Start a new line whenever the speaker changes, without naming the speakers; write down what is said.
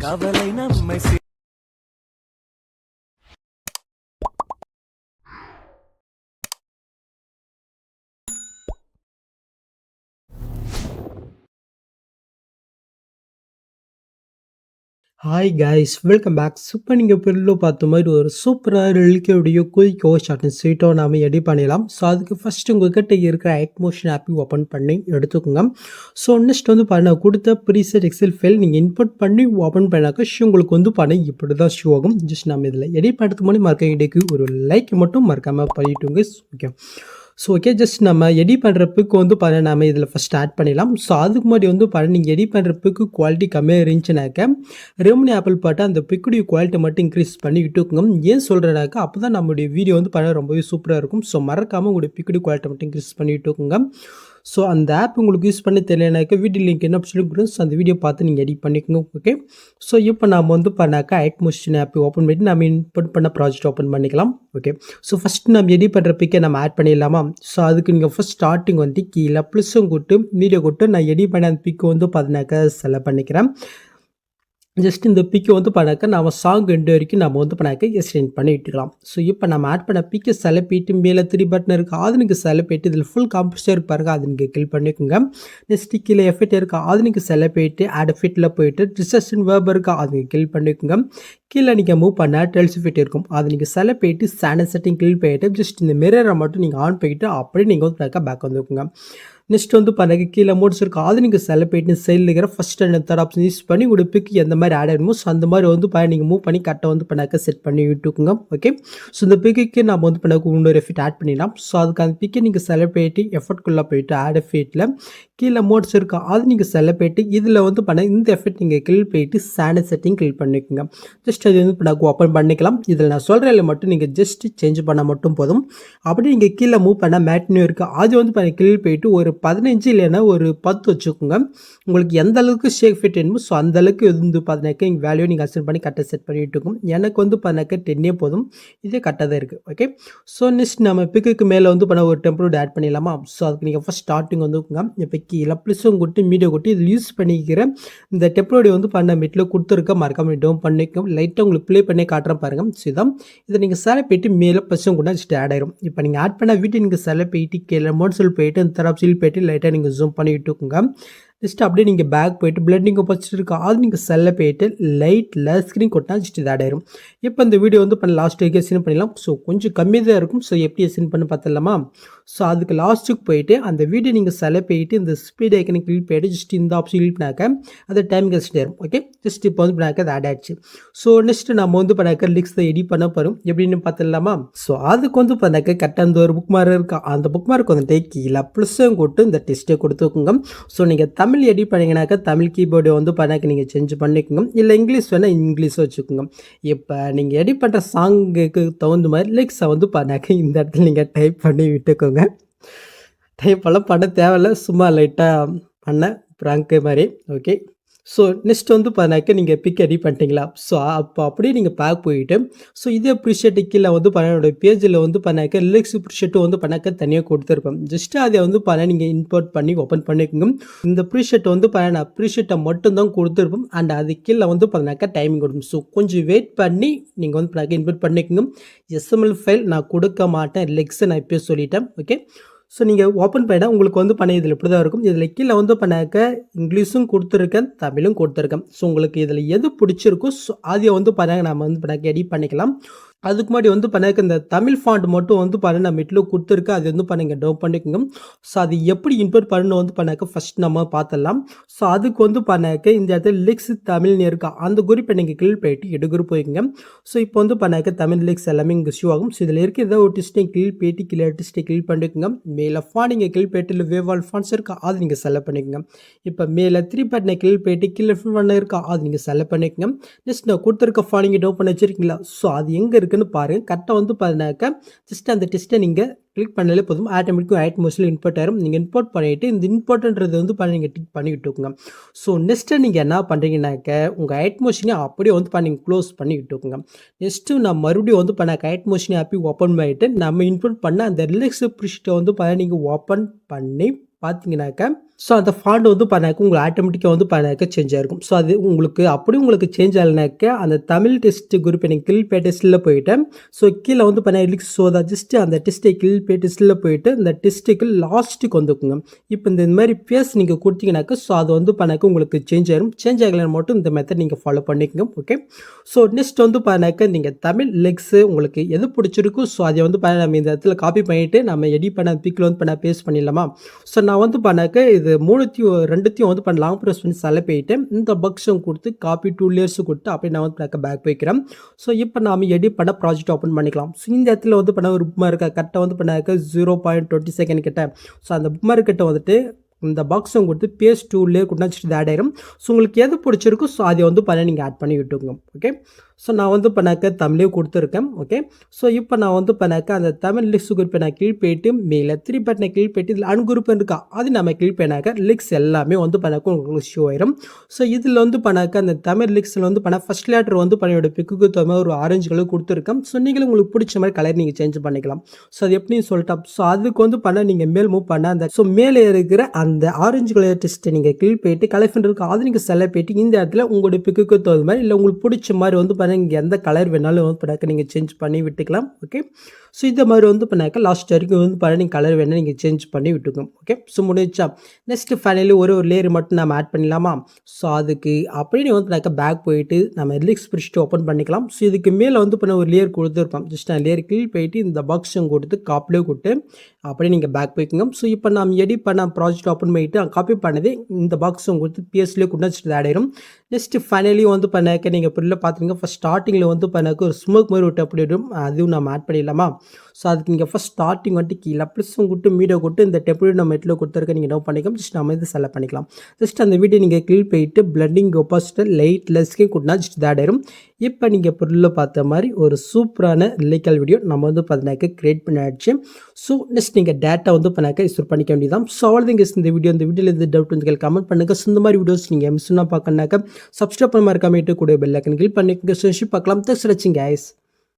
கவலை நம்மை
hi guys, welcome back. இப்போ நீங்கள் பிரில் பார்த்த மாதிரி ஒரு சூப்பராக இழுக்கையுடைய குயிக்கோ ஷார்ட் அண்ட் ஸ்வீட்டோ நாம் எடிட் பண்ணிடலாம். ஸோ அதுக்கு ஃபஸ்ட்டு உங்கள்கிட்ட இருக்கிற ஆக்மோஷன் ஆப்பை ஓப்பன் பண்ணி எடுத்துக்கோங்க. ஸோ நெக்ஸ்ட் வந்து பாருங்கள், கொடுத்த ப்ரீசெட் எக்ஸல் ஃபைல் நீங்கள் இன்புட் பண்ணி ஓப்பன் பண்ணாக்க உங்களுக்கு வந்து பாருங்கள் இப்படி தான் ஷோ ஆகும். ஜஸ்ட் நம்ம இதில் எடிட் பண்ணுறதுக்கு முன்னாடி மறக்க இடைக்கு ஒரு லைக் மட்டும் மறக்காமல் பண்ணிவிட்டுங்க. ஓகே, ஸோ ஓகே, ஜஸ்ட் நம்ம எடிட் பண்ணுற பிக்கு வந்து பாருங்கள் நம்ம இதில் ஃபஸ்ட் ஆட் பண்ணிடலாம். ஸோ அதுக்கு முன்னாடி வந்து பாருங்கள், நீங்கள் எடிட் பண்ணுற பிக்கு குவாலிட்டி கம்மியாக இருந்துச்சுனாக்க ரெமனி ஆப்பிள் பாட்டு அந்த பிக்குடைய குவாலிட்டி மட்டும் இன்க்ரீஸ் பண்ணி விட்டுக்கோங்க. ஏன் சொல்கிறேனாக்கா அப்போ தான் நம்மளுடைய வீடியோ வந்து பாருங்கள் ரொம்பவே சூப்பராக இருக்கும். ஸோ மறக்காமல் உங்களுடைய பிக்குடைய குவாலிட்டி மட்டும் இன்க்ரீஸ் பண்ணி விட்டுக்கோங்க. ஸோ அந்த ஆப் உங்களுக்கு யூஸ் பண்ணி தெரியலனாக்கா வீடியோ லிங்க் என்ன சொல்லி ஸோ அந்த வீடியோ பார்த்து நீங்கள் எடிட் பண்ணிக்கோங்க. ஓகே, ஸோ இப்போ நம்ம வந்து பண்ணாக்கா ஆக்மோஷன் ஆப் ஓப்பன் பண்ணி நம்ம இன்புட் பண்ண ப்ராஜெக்ட் ஓப்பன் பண்ணிக்கலாம். ஓகே, ஸோ ஃபஸ்ட்டு நம்ம எடிட் பண்ணுற பிக்கை நம்ம ஆட் பண்ணிடலாமா? ஸோ அதுக்கு நீங்கள் ஃபஸ்ட் ஸ்டார்டிங் வந்து கீழே ப்ளஸும் கூட்டு வீடியோ கூட்டு நான் எடிட் பண்ண அந்த பிக்கை வந்து பார்த்தினாக்கா செலக்ட் பண்ணிக்கிறேன். ஜஸ்ட் இந்த பிக்கை வந்து பண்ணாக்க நம்ம சாங் ரெண்டு வரைக்கும் நம்ம வந்து பண்ணாக்க எக்ஸ்டெண்ட் பண்ணி விட்டுக்கலாம். ஸோ இப்போ நம்ம ஆட் பண்ண பிக்கை செலப்பிட்டு மேலே 3 பட்டன் இருக்குது ஆதுனுக்கு செலப்பிட்டு இதில் ஃபுல் காம்பஸ்டர் இருக்கு பாருங்கள், அது நீங்கள் கிளிக் பண்ணிக்கோங்க. நெக்ஸ்ட் கீழே எஃபெக்ட் இருக்குது ஆதுனுக்கு செலப்பிட்டு ஆட் எஃபெக்ட்டில் போயிட்டு டிஸ்கஷன் வேர்ப் இருக்கா அது நீங்கள் கிளிக் பண்ணிக்கோங்க. கீழே நீங்கள் மூவ் பண்ண டெல்ஸ் எஃபெக்ட் இருக்கும் அது நீங்கள் செலப்பிட்டு ஸ்டாண்டர்ட் செட்டிங் கிளிக் பண்ணிட்டு ஜஸ்ட் இந்த மிரரை மட்டும் நீங்கள் ஆன் பண்ணிட்டு அப்படியே நீங்கள் வந்து பண்ணாக்க பேக் வந்துக்குங்க. நெக்ஸ்ட் வந்து பாருங்க கீழே மோட்ஸ் இருக்கும் அது நீங்கள் செலக்ட் பண்ணிட்டு சைடில் இருக்கிற first and third option use பண்ணி ஒரு பிக்கு எந்த மாதிரி ஆட் ஆகிடுமோ ஸோ அந்த மாதிரி வந்து நீங்கள் மூவ் பண்ணி கரெக்டாக வந்து பண்ணாக்க செட் பண்ணி விட்டுக்குங்க. ஓகே, ஸோ இந்த பிக்கு நம்ம வந்து பண்ணாக்க இன்னொரு எஃபெக்ட் ஆட் பண்ணிடலாம். ஸோ அதுக்கு அந்த பிக்கை நீங்கள் செலக்ட் பண்ணிட்டு எஃபர்ட்குள்ளே போயிட்டு ஆட் எஃபெக்ட்டில் கீழே மோட்ஸ் இருக்கும் அது நீங்கள் செலக்ட் பண்ணிட்டு இதில் வந்து பண்ண இந்த எஃபெக்ட் நீங்கள் கிளிக் பண்ணிட்டு ஸ்டாண்டர்ட் செட்டிங் கிளிக் பண்ணிக்கோங்க. ஜஸ்ட் அது வந்து பண்ணாக்க ஓப்பன் பண்ணிக்கலாம். இதில் நான் சொல்கிறதில் மட்டும் நீங்கள் ஜஸ்ட் சேஞ்ச் பண்ணால் மட்டும் போதும். அப்படி நீங்கள் கீழே மூவ் பண்ண மேட்னியூ இருக்குது அது வந்து பண்ண கிளிக் பண்ணிட்டு ஒரு 15 இல்லைன்னா ஒரு 10 வச்சுக்கோங்க. உங்களுக்கு எந்த அளவுக்கு ஷேக் ஃபிட் வேணுமோ ஸோ அந்த அளவுக்கு வந்து பார்த்தினாக்கா இங்கே வேல்யூ நீங்கள் அசென்ட் பண்ணி கரெக்டாக செட் பண்ணிட்டு இருக்கும். எனக்கு வந்து பார்த்தினாக்கா 10 போதும், இதே கரெக்டாக தான் இருக்குது. ஓகே, ஸோ நெக்ஸ்ட் நம்ம பிக்குக்கு மேலே வந்து பண்ண ஒரு டெம்ப்ளேட் ஆட் பண்ணிடலாமா? ஸோ அதுக்கு நீங்கள் ஃபஸ்ட் ஸ்டார்டிங் வந்துக்குங்க. இப்போ கீழே ப்ளஸும் கொட்டி மீடியோ கொட்டி இதில் யூஸ் பண்ணிக்கிற இந்த டெம்ப்ளேட் வந்து பண்ண மீட்டில் கொடுத்துருக்க மறக்காம டவுன் பண்ணிக்க லைட்டாக உங்களுக்கு ப்ளே பண்ணி காட்டுறேன் பாருங்கள். ஸோ இதான் இதை நீங்கள் செலக்ட் போயிட்டு மேலே ப்ளஸும் கொண்டா ஜஸ்ட் ஆட் ஆயிரும். இப்போ நீங்கள் ஆட் பண்ண வீட்டு நீங்கள் செலக்ட் போயிட்டு கீழே மோட்ஸில் போயிட்டு இந்த தரப்பு சீல் போயிட்டு லைட்டாக நீங்கள் ஜூம் பண்ணி விட்டுக்கோங்க. ஜஸ்ட் அப்படியே நீங்கள் பேக் போயிட்டு பிளண்டிங் வச்சுட்டு இருக்கா அது நீங்கள் செல்ல போயிட்டு லைட்டில் ஸ்க்ரீன் கொட்டினா ஜஸ்ட் இது ஆட் ஆயிரும். இப்போ இந்த வீடியோ வந்து பண்ண லாஸ்ட் வரைக்கும் எக்ஸ்டெண்ட் பண்ணிடலாம். ஸோ கொஞ்சம் கம்மி தான் இருக்கும். ஸோ எப்படி எக்ஸ்டெண்ட் பண்ணி பார்த்துடலாமா? ஸோ அதுக்கு லாஸ்ட்டுக்கு போயிட்டு அந்த வீடியோ நீங்கள் செலக்ட் போயிட்டு இந்த ஸ்பீட் ஐக்கனை கிளிக் போயிட்டு ஜஸ்ட் இந்த ஆப்ஷன் கிளிக் பண்ணாக்க அது டைம் எக்ஸ்டெண்ட் ஆயிரும். ஓகே, ஜஸ்ட் இப்போ வந்து பண்ணாக்க அது ஆட் ஆயிடுச்சு. ஸோ நெக்ஸ்ட் நம்ம வந்து பண்ணாக்க லிக்ஸ் எடிட் பண்ண போகிறோம் எப்படின்னு பார்த்துடலாமா? ஸோ அதுக்கு வந்து பண்ணாக்க கரெக்டாக அந்த ஒரு புக் மார்க் இருக்கா அந்த புக் மார்க் வந்துட்டு கீழே ப்ளஸ்ஸும் கொடுத்து இந்த டெஸ்ட்டை கொடுத்துக்கோங்க. ஸோ நீங்கள் தமிழ் எடிட் பண்ணிங்கனாக்கா தமிழ் கீபோர்டு வந்து பண்ணாக்க நீங்கள் சேஞ்ச் பண்ணிக்கோங்க. இல்லை இங்கிலீஷ் வேணால் இங்கிலீஷ் வச்சுக்கோங்க. இப்போ நீங்கள் எடிட் பண்ணுற சாங்குக்கு தகுந்த மாதிரி லிரிக்ஸை வந்து பண்ணாக்க இந்த இடத்துல நீங்கள் டைப் பண்ணி விட்டுக்கோங்க. டைப் எல்லாம் பண்ண தேவையில்லை, சும்மா லைட்டாக பண்ண ப்ராங்க் மாதிரி. ஓகே, ஸோ நெக்ஸ்ட் வந்து பண்ணாக்க நீங்கள் பிக் எடிட் பண்ணிட்டீங்களா? ஸோ அப்போ அப்படியே நீங்கள் பேக் போயிட்டு ஸோ இதே ப்ரீஷெட்டு கீழே வந்து பண்ண பேஜில் வந்து பண்ணாக்க லிரிக்ஸ் ப்ரீஷெட்டு வந்து பண்ணாக்க தனியாக கொடுத்துருப்பேன். ஜஸ்ட் அதை வந்து பண்ண நீங்கள் இம்போர்ட் பண்ணி ஓப்பன் பண்ணிக்கோங்க. இந்த ப்ரீஷெட் வந்து பண்ண நான் ப்ரீஷெட்டை மட்டும்தான் கொடுத்துருப்போம் அண்ட் அது கீழே வந்து பண்ணாக்க டைமிங் கொடுக்கும். ஸோ கொஞ்சம் வெயிட் பண்ணி நீங்கள் வந்து பண்ணாக்க இம்போர்ட் பண்ணிக்கோங்க. எஸ்எம்எல் ஃபைல் நான் கொடுக்க மாட்டேன், லிரிக்ஸை நான் இப்போயே சொல்லிட்டேன். ஓகே, ஸோ நீங்கள் ஓப்பன் பண்ணிட்டால் உங்களுக்கு வந்து பண்ண இதில் இப்படி தான் இருக்கும். இதில் கீழே வந்து பண்ணாக்க இங்கிலீஷும் கொடுத்துருக்கேன், தமிழும் கொடுத்துருக்கேன். ஸோ உங்களுக்கு இதில் எது பிடிச்சிருக்கோ ஸோ அதை வந்து பண்ணாக்க நம்ம வந்து பண்ணாக்க எடிட் பண்ணிக்கலாம். அதுக்கு முன்னாடி வந்து பண்ணாக்க இந்த தமிழ் ஃபாண்ட் மட்டும் வந்து பண்ண நம்ம இட்லு கொடுத்துருக்கு அது வந்து பண்ணுங்க டவுன் பண்ணிக்கோங்க. ஸோ அது எப்படி இன்புட் பண்ணணும் வந்து பண்ணாக்க ஃபஸ்ட் நம்ம பார்த்துடலாம். ஸோ அதுக்கு வந்து பண்ணாக்க இந்த இடத்துல லிக்ஸ் தமிழ்னு இருக்கா அந்த குரூப்பை நீங்கள் கிளிக் போயிட்டு எடு குரூப் போய்க்குங்க. ஸோ இப்போ வந்து பண்ணாக்க தமிழ் லிக்ஸ் எல்லாமே இங்கே ஷூ ஆகும். ஸோ இதில் இருக்க ஏதோ ஒரு டிஸ்டை கிளிக் போயிட்டு கீழே டிஸ்டை கிளிக் பண்ணிக்கோங்க. மேலே ஃபாண்ட் நீங்கள் கிளிக் போயிட்டு இல்லை வேவால் ஃபாண்ட்ஸ் இருக்கா அது நீங்கள் செலக்ட் பண்ணிக்கோங்க. இப்போ மேலே 3 பட்டனை கிளிக் போயிட்டு கீழே ஃபாண்ட் இருக்கா அது நீங்கள் செலக்ட் பண்ணிக்கோங்க. நெக்ஸ்ட் நான் கொடுத்துருக்க ஃபாண்ட் நீங்கள் டவுன் பண்ணி வச்சிருக்கீங்களா? ஸோ அது எங்கே இருக்குன்னு பாருங்கள். கரெக்டாக வந்து பார்த்தீங்கன்னாக்கா ஜஸ்ட் அந்த டெஸ்ட்டை நீங்கள் கிளிக் பண்ணாலே போதும், ஆட்டோமேட்டிக்காக ஐட் மோஸ்ட்லி இன்போர்ட் ஆயிரும். நீங்கள் இன்போர்ட் பண்ணிவிட்டு இந்த இன்போர்ட்ன்றது வந்து நீங்கள் டிக் பண்ணி விட்டுக்குங்க. ஸோ நெக்ஸ்ட்டு நீங்கள் என்ன பண்ணுறீங்கன்னாக்க உங்கள் ஐட் மோஷனை அப்படியே வந்து நீங்கள் க்ளோஸ் பண்ணி விட்டுக்குங்க. நெக்ஸ்ட்டு நான் மறுபடியும் வந்து பண்ணாக்க ஐட் மோஷனை ஆப்பி ஓப்பன் பண்ணிவிட்டு நம்ம இன்போர்ட் பண்ண அந்த ரிலாக்ஸ் ப்ரிஷிட்டை வந்து நீங்கள் ஓப்பன் பண்ணி பார்த்தீங்கன்னாக்க ஸோ அந்த ஃபாண்ட் வந்து பண்ணாக்க உங்களுக்கு ஆட்டோமேட்டிக்காக வந்து பண்ணாக்க சேஞ்ச் ஆகிருக்கும். ஸோ அது உங்களுக்கு சேஞ்ச் ஆகலைனாக்க அந்த தமிழ் டெஸ்ட் குரூப் எனக்கு கில் பே டெஸ்ட்டில் போயிட்டேன். ஸோ கீழே வந்து பண்ண லிக்ஸ் ஸோ தான் ஜஸ்ட் அந்த டெஸ்ட்டை கில் பே டெஸ்ட்டில் போயிட்டு இந்த டெஸ்ட்டுக்கு லாஸ்ட்டுக்கு வந்துக்குங்க. இப்போ இந்த மாதிரி பேஸ் நீங்கள் கொடுத்தீங்கன்னாக்க ஸோ அது வந்து பண்ணாக்க உங்களுக்கு சேஞ்ச் ஆகிரும். சேஞ்ச் ஆகலைன்னா மட்டும் இந்த மெத்தட் நீங்கள் ஃபாலோ பண்ணிக்கோங்க. ஓகே. ஸோ நெக்ஸ்ட் வந்து பண்ணாக்க நீங்கள் தமிழ் லிக்ஸு உங்களுக்கு எது பிடிச்சிருக்கோ ஸோ அதை வந்து நம்ம இந்த இடத்துல காப்பி பண்ணிவிட்டு நம்ம எடிட் பண்ண பிக்கில் வந்து பண்ண பேஸ்ட் பண்ணிடலாமா. ஸோ நான் வந்து பண்ணாக்க இது 2த்தையும் வந்து லாங் ப்ரெஸ் பண்ணி செலக்ட் பண்ணிட்டு இந்த பக்ஸும் கொடுத்து காப்பி 2 லேயர்ஸும் கொடுத்து அப்படியே நான் வந்து பேக் வைக்கிறேன். ஸோ இப்போ நாம் எடிட் பண்ண ப்ராஜெக்ட் ஓப்பன் பண்ணிக்கலாம். ஸோ இந்த இடத்துல வந்து பண்ண ஒரு புக் மார்க் கரெக்டாக வந்து பண்ணாக்க 0.20 செகண்ட் கிட்ட. ஸோ அந்த புக் மார்க் கிட்ட வந்துட்டு இந்த பாக்ஸும் கொடுத்து பேஸ் 2 லேயர் கொடுத்து ஆட் ஆயிரும். ஸோ உங்களுக்கு எது பிடிச்சிருக்கோ ஸோ அதை வந்து நீங்கள் ஆட் பண்ணி விட்டுங்க. ஓகே. ஸோ நான் வந்து தமிழே கொடுத்துருக்கேன். ஓகே. ஸோ இப்போ நான் வந்து அந்த தமிழ் லிக்ஸ் குரூப்பை நான் கிளிக் போயிட்டு மேலே 3 பட்டனை கிளிக் போயிட்டு இதில் அன்குரூப் இருக்கா அது நம்ம கிளிக் பண்ணாக்க லிக்ஸ் எல்லாமே வந்து உங்களுக்கு ஷோ ஆயிரும். ஸோ இதில் வந்து அந்த தமிழ் லிக்ஸில் வந்து ஃபர்ஸ்ட் லேட்டர் வந்து என்னோட பிக்குக்கு தகுந்த ஒரு ஆரஞ்சு கலர் கொடுத்துருக்கேன். ஸோ நீங்களும் உங்களுக்கு பிடிச்ச மாதிரி கலர் நீங்கள் சேஞ்ச் பண்ணிக்கலாம். ஸோ அது எப்படின்னு சொல்லிட்டா ஸோ அதுக்கு வந்து நீங்கள் மேல் மூவ் பண்ண அந்த ஸோ மேலே இருக்கிற அந்த ஆரஞ்சு கலர் டெஸ்ட்டை நீங்கள் கிளிக் போயிட்டு கலெக்ஷன் இருக்கும் அது நீங்கள் செலக்ட் போயிட்டு இந்த இடத்துல உங்களுடைய பிக்குக்கு தகுந்த மாதிரி இல்லை உங்களுக்கு பிடிச்ச மாதிரி வந்து இங்கே எந்த கலர் வேணாலும் வந்து நீங்கள் சேஞ்ச் பண்ணி விட்டுக்கலாம். ஓகே. ஸோ இந்த மாதிரி வந்து லாஸ்ட் வரைக்கும் வந்து நீங்கள் கலர் வேணால் நீங்கள் சேஞ்ச் பண்ணி விட்டுக்கோங்க. ஓகே. ஸோ முடிச்சா நெக்ஸ்ட் ஃபைனலி ஒரு லேயர் மட்டும் நம்ம ஆட் பண்ணிடலாமா. ஸோ அதுக்கு அப்படியே வந்து பேக் போயிட்டு நம்ம ரிலீக்ஸ் பிடிச்சிட்டு ஓப்பன் பண்ணிக்கலாம். ஸோ இதுக்கு மேலே வந்து ஒரு லேயர் கொடுத்துருப்போம். ஜஸ்ட் நான் லேயர் கீழ் போயிட்டு இந்த பாக்ஸும் கொடுத்து காப்பிலே கொடுத்து அப்படியே நீங்கள் பேக் போய்க்குங்க. ஸோ இப்போ நம்ம எடிட் பண்ண ப்ராஜெக்ட் ஓப்பன் பண்ணிட்டு காப்பி பண்ணது இந்த பாக்ஸும் கொடுத்து பிஎஸ்லேயே கொடுத்து ஆட் ஆயிடும். நெக்ஸ்ட் ஃபைனலி வந்து நீங்கள் புரியல பார்த்துருங்க. ஃபஸ்ட் ஸ்டார்டிங்கில் வந்து ஒரு ஸ்மோக் மாதிரி விட்டு அப்படி வரும் அதுவும் நம்ம ஆட் பண்ணிடலாமா. ஸோ அதுக்கு நீங்கள் ஃபஸ்ட் ஸ்டார்டிங் வந்துட்டு கீழே ப்ளஸும் கொடுத்து மீடியோ கொடுத்து இந்த டெம்ப்ளேட் நம்ம எட்டில் கொடுத்துருக்க நீங்கள் நோட் பண்ணிக்கலாம். ஜஸ்ட் நம்ம இது செலக்ட் பண்ணிக்கலாம். ஜஸ்ட் அந்த வீடியோ நீங்கள் கிளிக் போயிட்டு பிளண்டிங் ஒப்பாசிட்டி லைட் லெஸ்க்கே கொடுத்தா ஜஸ்ட் ஆட் ஆயிரும். இப்போ நீங்கள் பொருளில் பார்த்த மாதிரி ஒரு சூப்பரான ரிலேக்கல் வீடியோ நம்ம வந்து கிரியேட் பண்ணியாச்சு. ஸோ நெக்ஸ்ட் நீங்கள் டேட்டா வந்து யூஸ் பண்ணிக்க வேண்டியதான். ஸோ அவ்வளோதான் இந்த வீடியோவில் எது டவுட் வந்து கமெண்ட் பண்ணுங்கள். ஸோ இந்த மாதிரி வீடியோஸ் நீங்கள் மிஸ்னா பார்க்கணுனாக்கா சப்ஸ்கிரைப் பண்ண மாதிரி கமெண்ட்டு கூட பெல் ஐக்கன் கிளிக் பண்ணிக்கோங்க. ஸோ பார்க்கலாம். தேங்க்ஸ் ஃபார் வாட்சிங் கைஸ்.